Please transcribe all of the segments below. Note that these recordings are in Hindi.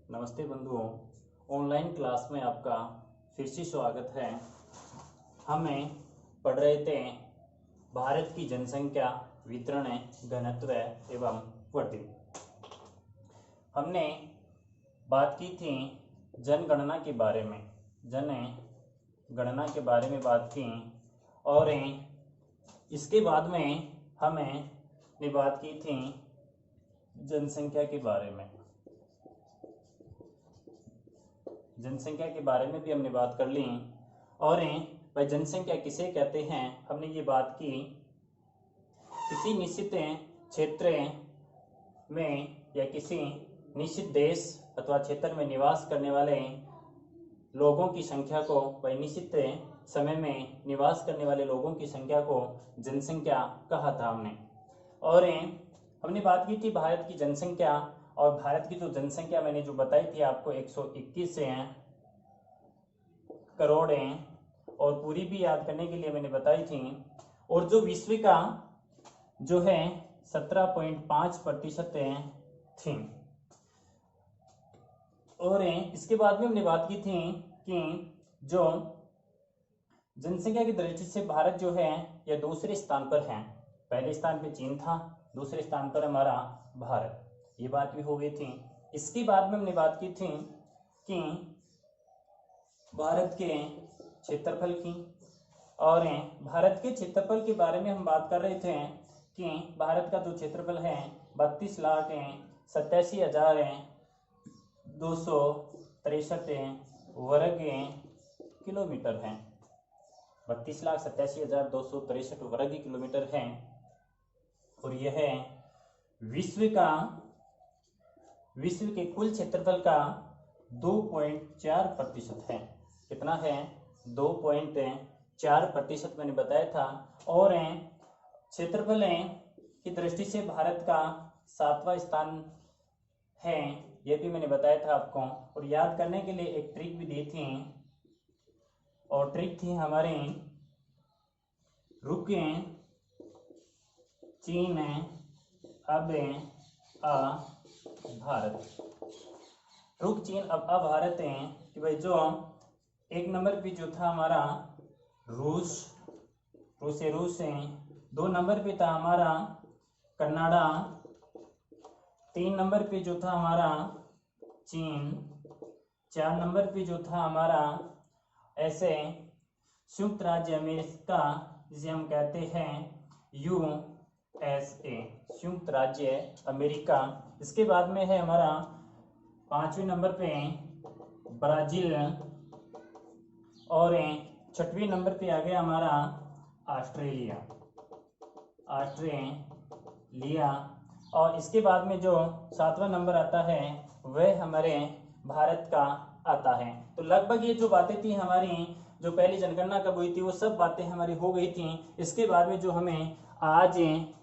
नमस्ते बंधुओं, ऑनलाइन क्लास में आपका फिर से स्वागत है। हमें पढ़ रहे थे भारत की जनसंख्या, वितरण, घनत्व एवं वृद्धि। हमने बात की थी जनगणना के बारे में, जनगणना के बारे में बात की और इसके बाद में हमने बात की थी जनसंख्या के बारे में। जनसंख्या के बारे में भी हमने बात कर ली और भाई जनसंख्या किसे कहते हैं हमने ये बात की। किसी निश्चित क्षेत्र में या किसी निश्चित देश अथवा क्षेत्र में निवास करने वाले लोगों की संख्या को, भाई निश्चित समय में निवास करने वाले लोगों की संख्या को जनसंख्या कहा था हमने। और हमने बात की थी भारत की जनसंख्या, और भारत की जो जनसंख्या मैंने जो बताई थी आपको 121 करोड़ है, और पूरी भी याद करने के लिए मैंने बताई थी। और जो विश्व का जो है 17.5% थी। और इसके बाद में हमने बात की थी कि जो जनसंख्या की दृष्टि से भारत जो है यह दूसरे स्थान पर है। पहले स्थान पे चीन था, दूसरे स्थान पर हमारा भारत, ये बात भी हो गई थी। इसके बाद में हमने बात की थी कि भारत के क्षेत्रफल की, और भारत के क्षेत्रफल के बारे में हम बात कर रहे थे कि भारत का जो क्षेत्रफल है 32,87,263 वर्ग किलोमीटर है। 32,87,263 वर्ग किलोमीटर है। और यह विश्व के कुल क्षेत्रफल का 2.4% है। कितना है? 2.4% मैंने बताया था। और क्षेत्रफल की दृष्टि से भारत का 7वां स्थान है, यह भी मैंने बताया था आपको। और याद करने के लिए एक ट्रिक भी दी थी, और ट्रिक थी हमारे रुके चीन अब आ भारत। रुक चीन अब आ भारत है कि भाई जो एक नंबर पे जो था हमारा रूस है। 2 नंबर पे था हमारा कनाडा। 3 नंबर पे जो था हमारा चीन। 4 नंबर पे जो था हमारा ऐसे संयुक्त राज्य अमेरिका, जिसे हम कहते हैं USA, संयुक्त राज्य अमेरिका। इसके बाद में है हमारा 5वें नंबर पे ब्राजील, और 6वें नंबर पे आ गया हमारा ऑस्ट्रेलिया। और इसके बाद में जो 7वां नंबर आता है वह हमारे भारत का आता है। तो लगभग ये जो बातें थी हमारी, जो पहली जनगणना कब हुई थी, वो सब बातें हमारी हो गई थी। इसके बाद में जो हमें आज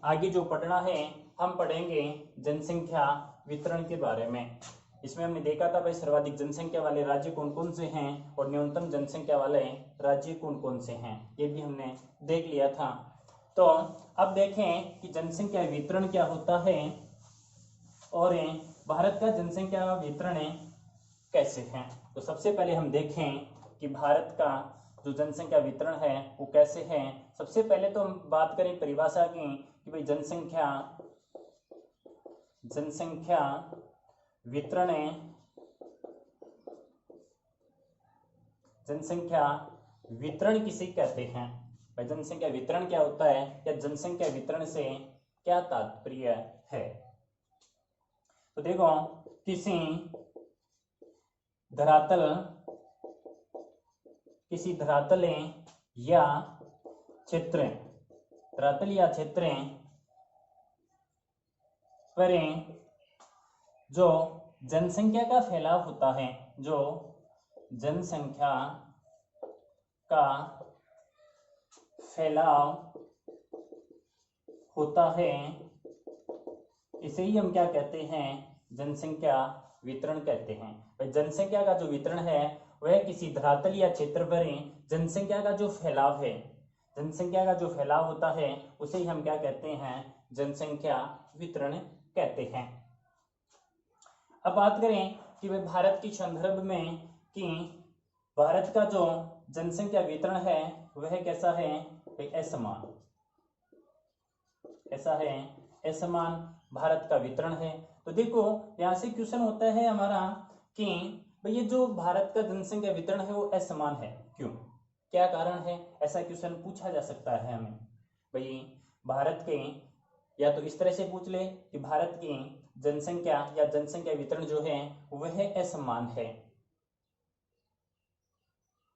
आगे जो पढ़ना है, हम पढ़ेंगे जनसंख्या वितरण के बारे में। इसमें हमने देखा था भाई सर्वाधिक जनसंख्या वाले राज्य कौन कौन से हैं और न्यूनतम जनसंख्या वाले राज्य कौन कौन से हैं, ये भी हमने देख लिया था। तो अब देखें कि जनसंख्या वितरण क्या होता है और भारत का जनसंख्या वितरण कैसे है। तो सबसे पहले हम देखें कि भारत का जो जनसंख्या वितरण है वो कैसे है। सबसे पहले तो हम बात करें परिभाषा की कि भाई जनसंख्या वितरण किसे कहते हैं। भाई जनसंख्या वितरण क्या होता है, या जनसंख्या वितरण से क्या तात्पर्य है। तो देखो, किसी धरातल या क्षेत्र पर जो जनसंख्या का फैलाव होता है, जो जनसंख्या का फैलाव होता है, इसे ही हम क्या कहते हैं, जनसंख्या वितरण कहते हैं। जनसंख्या का जो वितरण है वह किसी धरातल या क्षेत्र पर जनसंख्या का जो फैलाव है, जनसंख्या का जो फैलाव होता है उसे ही हम क्या कहते हैं, जनसंख्या वितरण कहते हैं। अब बात करें कि कि भाई भारत के संदर्भ में कि भारत का जो जनसंख्या वितरण है वह कैसा है, असमान, ऐसा है, असमान भारत का वितरण है। तो देखो यहां से क्वेश्चन होता है हमारा कि भाई ये जो भारत का जनसंख्या वितरण है वो असमान है, क्यों, क्या कारण है, ऐसा क्वेश्चन पूछा जा सकता है हमें। भाई भारत के, या तो इस तरह से पूछ ले कि भारत की जनसंख्या या जनसंख्या वितरण जो है वह असमान है,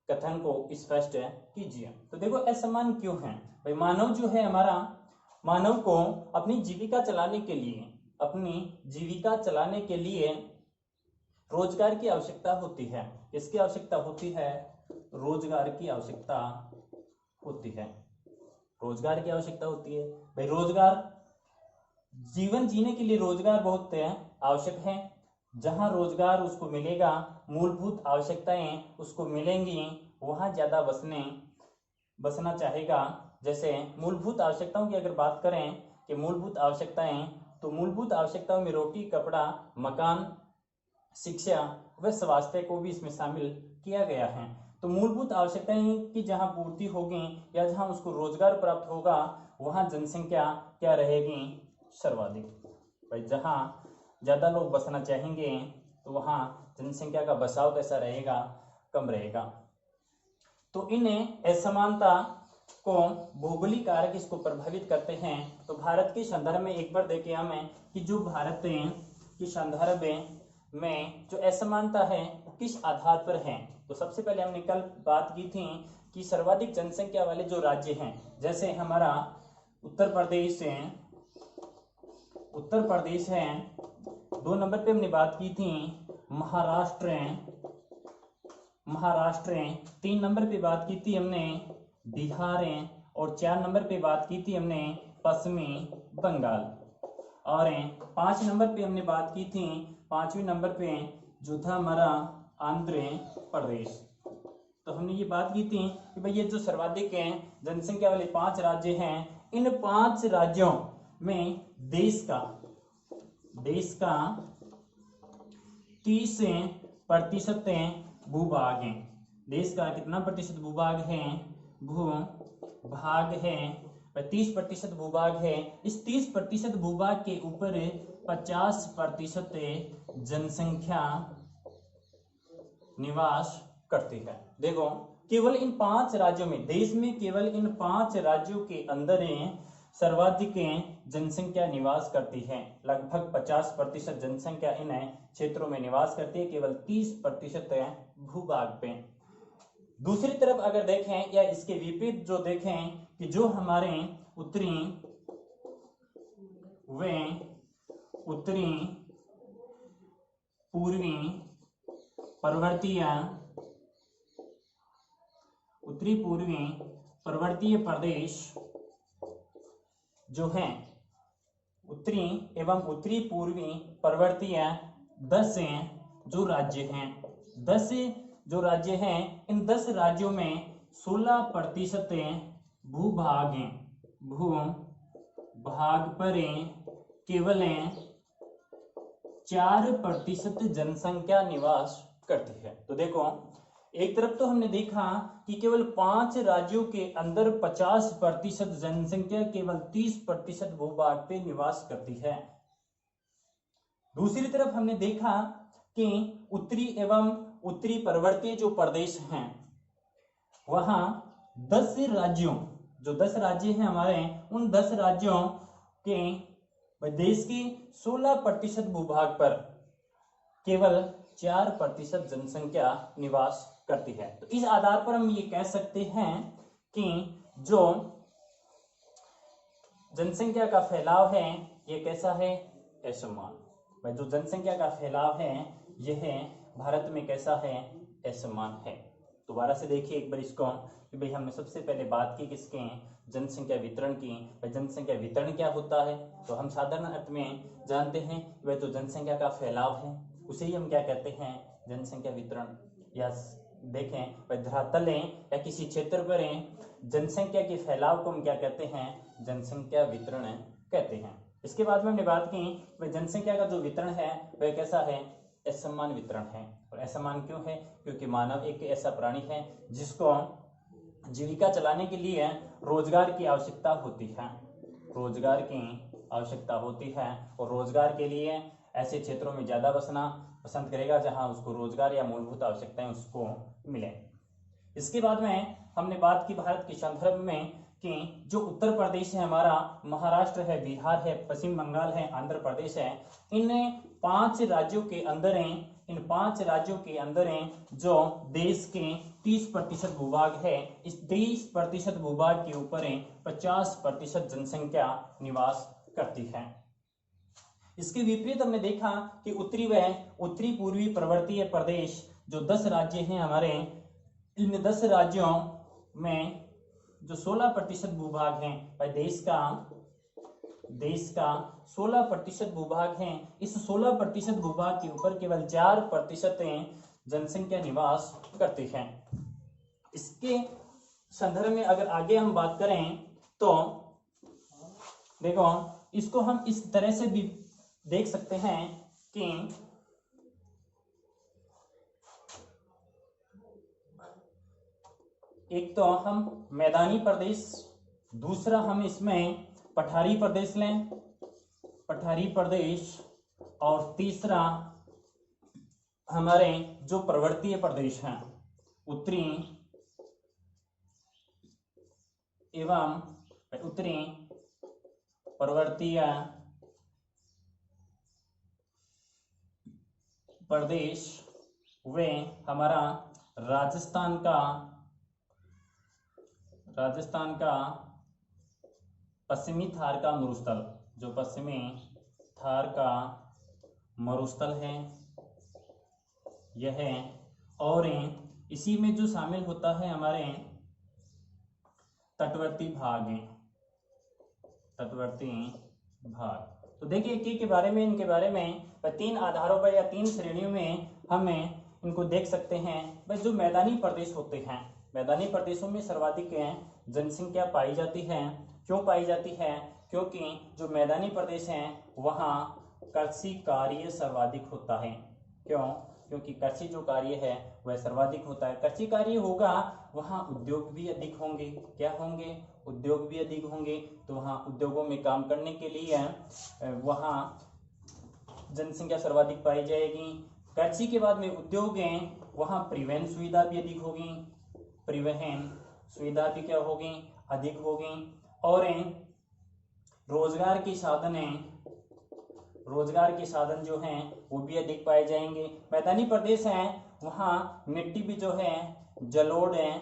कथन को स्पष्ट कीजिए। तो देखो असमान क्यों है, भाई मानव जो है हमारा, मानव को अपनी जीविका चलाने के लिए, अपनी जीविका चलाने के लिए रोजगार की आवश्यकता होती है। किसकी आवश्यकता होती है, रोजगार की आवश्यकता होती है, रोजगार की आवश्यकता होती है। भाई रोजगार, जीवन जीने के लिए रोजगार बहुत आवश्यक है। जहां रोजगार उसको मिलेगा, मूलभूत आवश्यकताएं उसको मिलेंगी, वहां ज्यादा बसना चाहेगा। जैसे मूलभूत आवश्यकताओं की अगर बात करें कि मूलभूत आवश्यकताएं, तो मूलभूत आवश्यकताओं में रोटी, कपड़ा, मकान, शिक्षा व स्वास्थ्य को भी इसमें शामिल किया गया है। तो मूलभूत आवश्यकताएं की जहां पूर्ति होगी या जहां उसको रोजगार प्राप्त होगा, वहां जनसंख्या क्या रहेगी, सर्वाधिक। भाई जहां ज्यादा लोग बसना चाहेंगे तो वहां जनसंख्या का बसाव कैसा रहेगा, कम रहेगा। तो इन्हें असमानता को भौगोलिक कारक इसको प्रभावित करते हैं। तो भारत के संदर्भ में एक बार देखें हमें कि जो भारत के संदर्भ में जो असमानता है वो किस आधार पर है। तो सबसे पहले हमने कल बात की थी कि सर्वाधिक जनसंख्या वाले जो राज्य हैं, जैसे हमारा उत्तर प्रदेश है, 2 नंबर पे हमने बात की थी महाराष्ट्र, 3 नंबर पे बात की थी हमने बिहार, और 4 नंबर पे बात की थी हमने पश्चिमी बंगाल, और 5 नंबर पे हमने बात की थी, 5वें नंबर पे जो था हमारा आंध्र प्रदेश। तो हमने ये बात की थी कि भाई ये जो सर्वाधिक जनसंख्या वाले 5 राज्य हैं, इन 5 राज्यों में देश का 30% भूभाग है। देश का कितना प्रतिशत भूभाग है, भूभाग है 30% भूभाग है। इस 30% भूभाग के ऊपर 50% जनसंख्या निवास करती है। देखो केवल इन 5 राज्यों में, देश में केवल इन 5 राज्यों के अंदर सर्वाधिक जनसंख्या निवास करती है। लगभग 50% जनसंख्या इन क्षेत्रों में निवास करती है, केवल 30% भूभाग पे। दूसरी तरफ अगर देखें या इसके विपरीत जो देखें कि जो हमारे उत्तरी पूर्वी पर्वतीय प्रदेश जो हैं, उत्तरी एवं उत्तरी पूर्वी पर्वतीय 10 जो राज्य हैं, 10 जो राज्य हैं, इन 10 राज्यों में 16% भूभाग पर केवल 4% जनसंख्या निवास करती है। तो देखो एक तरफ तो हमने देखा कि केवल 5 राज्यों के अंदर 50% जनसंख्या केवल 30% भूभाग पे निवास करती है। दूसरी तरफ हमने देखा कि उत्तरी एवं उत्तरी पर्वतीय जो प्रदेश हैं, वहां 10 राज्यों, जो 10 राज्य हैं हमारे, उन 10 राज्यों के देश की 16% भूभाग पर केवल 4% जनसंख्या निवास करती है। तो इस आधार पर हम ये कह सकते हैं कि जो जनसंख्या का फैलाव है ये कैसा है, असमान। भाई जो जनसंख्या का फैलाव है यह भारत में कैसा है, असमान है। दोबारा से देखिए एक बार इसको कि भाई हमने सबसे पहले बात की किसके, जनसंख्या वितरण की। भाई जनसंख्या वितरण क्या होता है, तो हम साधारण अर्थ में जानते हैं वह जो जनसंख्या का फैलाव है उसे ही हम क्या कहते हैं, जनसंख्या वितरण। या देखें भाई धरातल या किसी क्षेत्र पर जनसंख्या के फैलाव को हम क्या कहते हैं, जनसंख्या वितरण कहते हैं। इसके बाद में हमने बात की भाई जनसंख्या का जो वितरण है वह कैसा है, असमान वितरण है। और असमान क्यों है? क्योंकि मानव एक ऐसा प्राणी है जिसको जीविका चलाने के लिए रोजगार की आवश्यकता होती है, रोजगार की आवश्यकता होती है। और रोजगार के लिए ऐसे क्षेत्रों में ज्यादा बसना पसंद करेगा जहां उसको रोजगार या मूलभूत आवश्यकताएं उसको मिले। इसके बाद में हमने बात की भारत के संदर्भ में कि जो उत्तर प्रदेश है हमारा, महाराष्ट्र है, बिहार है, पश्चिम बंगाल है, आंध्र प्रदेश है, इन 5 राज्यों के अंदर इन 5 राज्यों के अंदर जो देश के 30% भूभाग है, इस 30% भूभाग के ऊपर 50% जनसंख्या निवास करती है। इसके विपरीत हमने देखा कि उत्तरी पूर्वी पर्वतीय प्रदेश जो 10 राज्य हैं हमारे, इन 10 राज्यों में जो 16% भूभाग है, भाई देश का 16% भूभाग है, इस 16% भूभाग के ऊपर केवल 4% जनसंख्या निवास करती है। इसके संदर्भ में अगर आगे हम बात करें तो देखो, इसको हम इस तरह से भी देख सकते हैं कि एक तो हम मैदानी प्रदेश, दूसरा हम इसमें पठारी प्रदेश लें, पठारी प्रदेश, और तीसरा हमारे जो पर्वतीय प्रदेश हैं, उत्तरी एवं उत्तरी पर्वतीय प्रदेश, वे हमारा राजस्थान का पश्चिमी थार का मरुस्थल, जो पश्चिमी थार का मरुस्थल है यह है। और इसी में जो शामिल होता है हमारे तटवर्ती भाग हैं, तटवर्ती भाग। तो देखिए के बारे में, इनके बारे में 3 आधारों पर या 3 श्रेणियों में हमें इनको देख सकते हैं। भाई जो मैदानी प्रदेश होते हैं, मैदानी प्रदेशों में सर्वाधिक जनसंख्या पाई जाती है। क्यों पाई जाती है? क्योंकि जो मैदानी प्रदेश हैं वहाँ कृषि कार्य सर्वाधिक होता है। क्यों? क्योंकि कृषि जो कार्य है वह सर्वाधिक होता है। कृषि कार्य होगा वहाँ उद्योग भी अधिक होंगे। क्या होंगे? उद्योग भी अधिक होंगे। तो वहाँ उद्योगों में काम करने के लिए वहाँ जनसंख्या सर्वाधिक पाई जाएगी। कृषि के बाद में उद्योग हैं, वहाँ परिवहन सुविधा भी अधिक होगी, परिवहन सुविधा भी क्या होगी? अधिक होगी। और रोजगार के साधन जो हैं वो भी अधिक पाए जाएंगे। मैदानी प्रदेश हैं वहाँ मिट्टी भी जो है जलोढ़ है,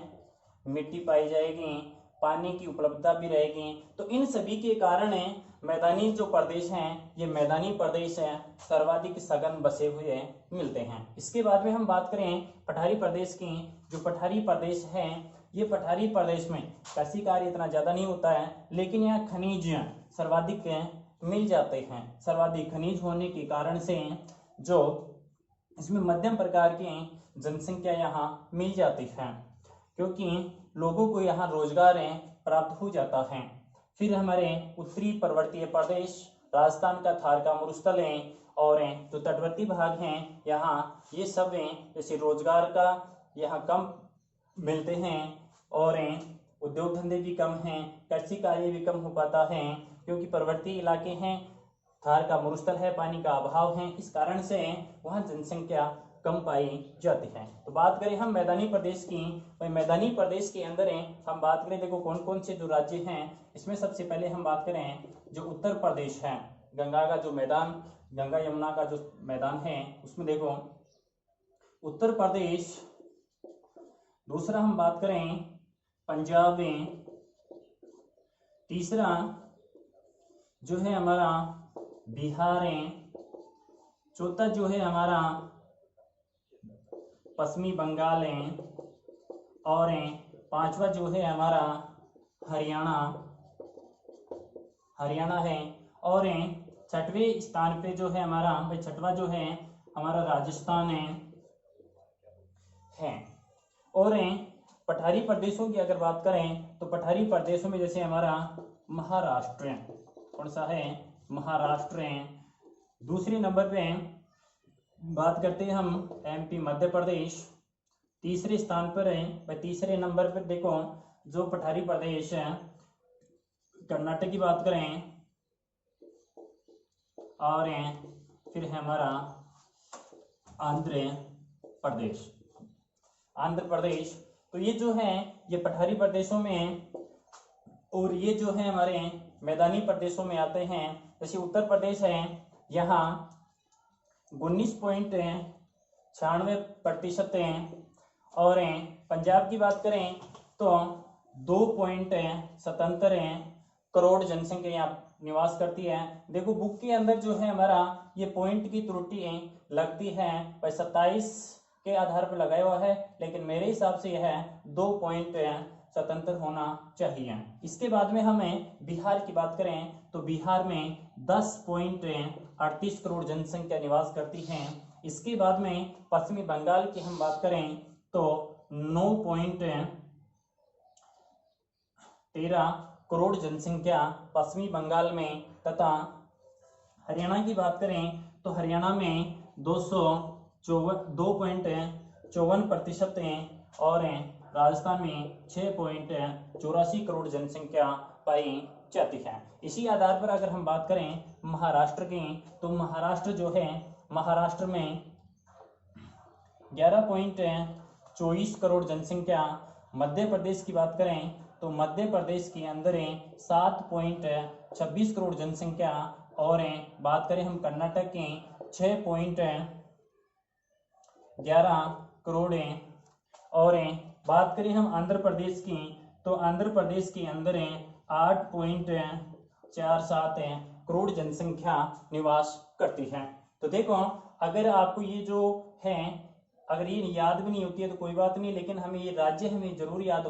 मिट्टी पाई जाएगी, पानी की उपलब्धता भी रहेगी। तो इन सभी के कारण मैदानी जो प्रदेश हैं, ये मैदानी प्रदेश हैं सर्वाधिक सघन बसे हुए मिलते हैं। इसके बाद में हम बात करें पठारी प्रदेश की। जो पठारी प्रदेश है, ये पठारी प्रदेश में कृषि कार्य इतना ज्यादा नहीं होता है, लेकिन यहाँ खनिज सर्वाधिक मिल जाते हैं। सर्वाधिक खनिज होने के कारण से जो इसमें मध्यम प्रकार की जनसंख्या यहाँ मिल जाती है, क्योंकि लोगों को यहाँ रोजगार प्राप्त हो जाता है। फिर हमारे उत्तरी पर्वतीय प्रदेश, राजस्थान का थार का मरुस्थल है, और जो तटवर्ती भाग हैं यहाँ, ये सब जैसे रोजगार का यहाँ कम मिलते हैं, और उद्योग धंधे भी कम हैं, कृषि कार्य भी कम हो पाता है, क्योंकि पर्वतीय इलाके हैं, थार का मरुस्थल है, पानी का अभाव है, इस कारण से वहाँ जनसंख्या कम पाई जाती है। तो बात करें हम मैदानी प्रदेश की, तो मैदानी प्रदेश के अंदर हम बात करें, देखो कौन कौन से जो राज्य हैं, इसमें सबसे पहले हम बात करें जो उत्तर प्रदेश है, गंगा का जो मैदान, गंगा यमुना का जो मैदान है, उसमें देखो उत्तर प्रदेश। दूसरा हम बात करें पंजाब में, तीसरा जो है हमारा बिहार है, चौथा जो है हमारा पश्चिमी बंगाल है, और पांचवा जो है हमारा हरियाणा है, और छठवें स्थान पे जो है हमारा, भाई छठवा जो है हमारा राजस्थान है। और पठारी प्रदेशों की अगर बात करें तो पठारी प्रदेशों में जैसे हमारा महाराष्ट्र, कौन सा है? महाराष्ट्र है। दूसरे नंबर पे बात करते हैं हम एमपी मध्य प्रदेश तीसरे स्थान पर है। भाई तीसरे नंबर पर देखो जो पठारी प्रदेश है कर्नाटक की बात करें, और फिर है हमारा आंध्र प्रदेश। आंध्र प्रदेश, तो ये जो है ये पठारी प्रदेशों में, और ये जो है हमारे मैदानी प्रदेशों में आते हैं। जैसे उत्तर प्रदेश है, यहाँ 19.96% है, और पंजाब की बात करें तो 2.77 करोड़ जनसंख्या यहाँ निवास करती है। देखो बुक के अंदर जो है हमारा ये पॉइंट की त्रुटि लगती है, 27 के आधार पर लगाया हुआ है, लेकिन मेरे हिसाब से यह 2.77 होना चाहिए। इसके बाद में हमें बिहार की बात करें तो बिहार में 10.38 करोड़ जनसंख्या निवास करती है। इसके बाद में पश्चिमी बंगाल की हम बात करें तो 9.13 करोड़ जनसंख्या पश्चिमी बंगाल में, तथा हरियाणा की बात करें तो हरियाणा में 2.54% है, और राजस्थान में 6.84 करोड़ जनसंख्या पाई जाती है। इसी आधार पर अगर हम बात करें महाराष्ट्र की, तो महाराष्ट्र जो है महाराष्ट्र में 11.24 करोड़ जनसंख्या। मध्य प्रदेश की बात करें तो मध्य प्रदेश के अंदर 7.26 करोड़ जनसंख्या, और बात करें हम कर्नाटक के 6.11 करोड़, और बात करें हम आंध्र प्रदेश की तो आंध्र प्रदेश के अंदर 8.47 करोड़ जनसंख्या निवास करती है। तो देखो अगर आपको ये जो है अगर ये याद भी नहीं होती है तो कोई बात नहीं, लेकिन हमें ये राज्य हमें जरूर याद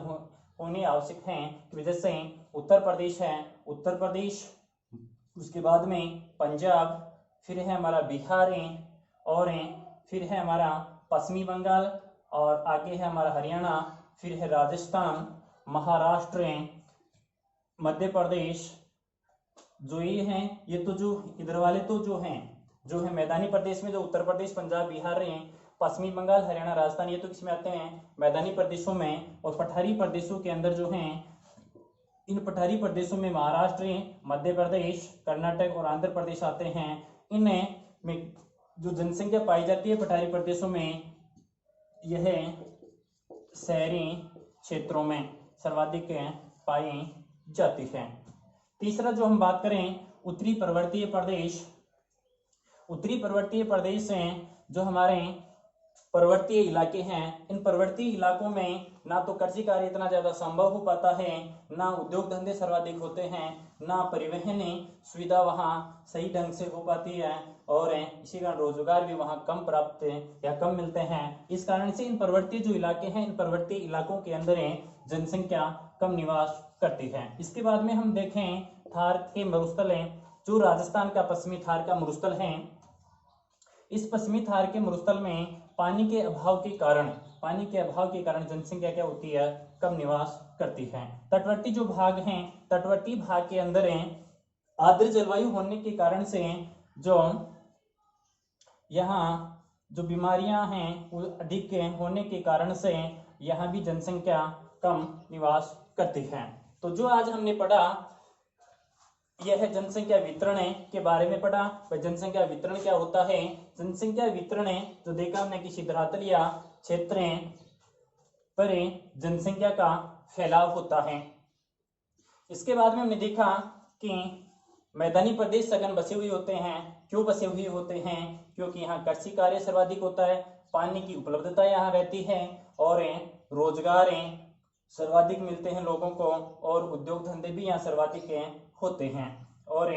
होने आवश्यक हैं। तो जैसे उत्तर प्रदेश है, उत्तर प्रदेश, उसके बाद में पंजाब, फिर है हमारा बिहार, और फिर है हमारा पश्चिमी बंगाल, और आगे है हमारा हरियाणा, फिर है राजस्थान, महाराष्ट्र, मध्य प्रदेश। जो ये हैं ये तो जो इधर वाले तो जो है मैदानी प्रदेश में, जो उत्तर प्रदेश, पंजाब, बिहार पश्चिमी बंगाल, हरियाणा, राजस्थान, ये तो किसमें आते हैं मैदानी प्रदेशों में। और पठारी प्रदेशों के अंदर जो हैं, इन पठारी प्रदेशों में महाराष्ट्र, मध्य प्रदेश, कर्नाटक और आंध्र प्रदेश आते हैं। इनमें जो जनसंख्या पाई जाती है पठारी प्रदेशों में, यह शहरी क्षेत्रों में सर्वाधिक पाई जाती है। तीसरा जो हम बात करें उत्तरी पर्वतीय प्रदेश, उत्तरी पर्वतीय प्रदेश हैं जो हमारे पर्वतीय इलाके हैं। इन पर्वतीय इलाकों में ना तो कृषि कार्य इतना ज्यादा संभव हो पाता है, ना उद्योग धंधे सर्वाधिक होते हैं, ना परिवहन सुविधा वहाँ सही ढंग से हो पाती है, और इसी कारण रोजगार भी वहाँ कम प्राप्त या कम मिलते हैं। इस कारण से इन पर्वतीय जो इलाके हैं, इन पर्वतीय इलाकों के अंदर जनसंख्या कम निवास करती है। इसके बाद में हम देखें थार के मरुस्थल जो राजस्थान का पश्चिमी थार का मरुस्थल है। इस पश्चिमी थार के मरुस्थल में पानी के अभाव के कारण जनसंख्या क्या होती है, कम निवास करती है। तटवर्ती जो भाग हैं, तटवर्ती भाग के अंदर आर्द्र जलवायु होने के कारण से जो यहाँ जो बीमारियां हैं वो अधिक होने के कारण से यहाँ भी जनसंख्या कम निवास करती है। तो जो आज हमने पढ़ा यह है जनसंख्या वितरण के बारे में पढ़ा। जनसंख्या वितरण क्या होता है? जनसंख्या वितरण जो देखा हमने किसी धरातल या क्षेत्र पर जनसंख्या का फैलाव होता है। इसके बाद में हमने देखा कि मैदानी प्रदेश सघन बसे हुए होते हैं। क्यों बसे हुए होते हैं? क्योंकि यहाँ कृषि कार्य सर्वाधिक होता है, पानी की उपलब्धता यहाँ रहती है, और रोजगार सर्वाधिक मिलते हैं लोगों को, और उद्योग धंधे भी यहाँ सर्वाधिक होते हैं। और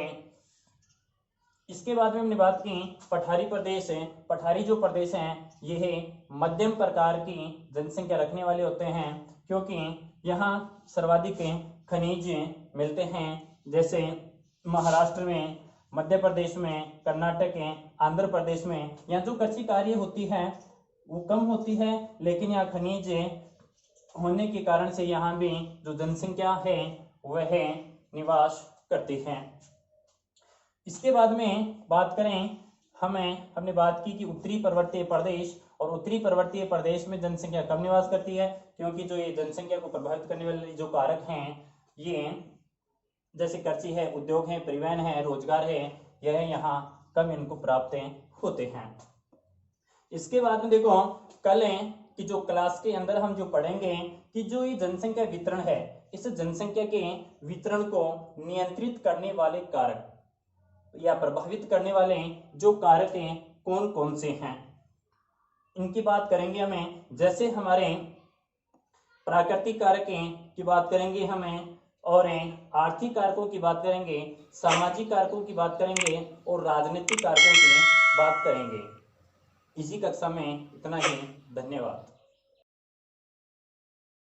इसके बाद में हमने बात की पठारी प्रदेश है। पठारी जो प्रदेश हैं यह मध्यम प्रकार की जनसंख्या रखने वाले होते हैं, क्योंकि यहाँ सर्वाधिक खनिज मिलते हैं। जैसे महाराष्ट्र में, मध्य प्रदेश में, कर्नाटक आंध्र प्रदेश में यहाँ जो कृषि कार्य होती है वो कम होती है, लेकिन यहाँ खनिज होने के कारण से यहाँ भी जो जनसंख्या है वह निवास करती है। इसके बाद में बात करें हमने बात की कि उत्तरी पर्वतीय प्रदेश, और उत्तरी पर्वतीय प्रदेश में जनसंख्या कम निवास करती है, क्योंकि जो ये जनसंख्या को प्रभावित करने वाले जो कारक हैं, ये जैसे कृषि है, उद्योग है, परिवहन है, रोजगार है, यह यहाँ कम इनको प्राप्त होते हैं। इसके बाद में देखो कल कि जो क्लास के अंदर हम जो पढ़ेंगे कि जो ये जनसंख्या वितरण है, इस जनसंख्या के वितरण को नियंत्रित करने वाले कारक या प्रभावित करने वाले जो कारक हैं कौन कौन से हैं, इनकी बात करेंगे हमें। जैसे हमारे प्राकृतिक कारक की बात करेंगे हमें, और आर्थिक कारकों की बात करेंगे, सामाजिक कारकों की बात करेंगे, और राजनीतिक कारकों की बात करेंगे। इसी कक्षा में इतना ही। धन्यवाद।